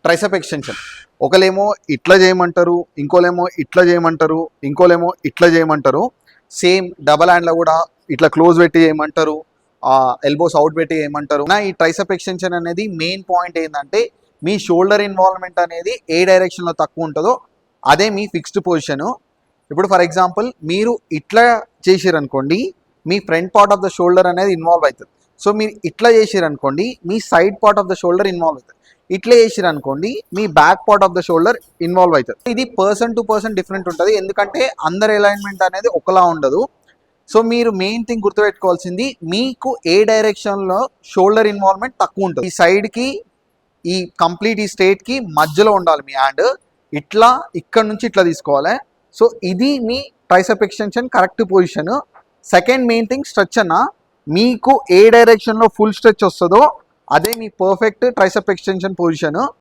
Tricep extension. ఒకలేమో ఇట్లా చేయమంటారు, ఇంకోలేమో ఇట్లా చేయమంటారు, ఇంకోలేమో ఇట్లా చేయమంటారు. సేమ్ డబల్ హ్యాండ్లో కూడా ఇట్లా క్లోజ్ పెట్టి చేయమంటారు, ఎల్బోస్ అవుట్ పెట్టి చేయమంటారు. నా ఈ ట్రైసెప్ ఎక్స్టెన్షన్ అనేది మెయిన్ పాయింట్ ఏంటంటే మీ షోల్డర్ ఇన్వాల్వ్మెంట్ అనేది ఏ డైరెక్షన్లో తక్కువ ఉంటుందో అదే మీ ఫిక్స్డ్ పొజిషను. ఇప్పుడు ఫర్ ఎగ్జాంపుల్ మీరు ఇట్లా చేసిరనుకోండి మీ front part of the shoulder అనేది ఇన్వాల్వ్ అవుతుంది. సో మీరు ఇట్లా చేసిరనుకోండి మీ side part of the shoulder involve అవుతుంది. ఇట్లా చేసిరనుకోండి మీ back part of the shoulder involve అవుతుంది. ఇది పర్సన్ టు పర్సన్ డిఫరెంట్ ఉంటుంది, ఎందుకంటే అందరి అలైన్మెంట్ అనేది ఒకలా ఉండదు. సో మీరు మెయిన్ థింగ్ గుర్తుపెట్టుకోవాల్సింది మీకు ఏ డైరెక్షన్లో షోల్డర్ ఇన్వాల్వ్మెంట్ తక్కువ ఉంటుంది. ఈ సైడ్కి ఈ కంప్లీట్ ఈ స్ట్రేట్కి మధ్యలో ఉండాలి మీ హ్యాండ్. ఇట్లా ఇక్కడ నుంచి ఇట్లా తీసుకోవాలి. సో ఇది మీ tricep extension correct position. Second main thing stretch అన్న, మీకు ఏ డైరెక్షన్లో ఫుల్ స్ట్రెచ్ వస్తుందో అదే మీ పర్ఫెక్ట్ ట్రైసెప్ ఎక్స్టెన్షన్ పొజిషన్.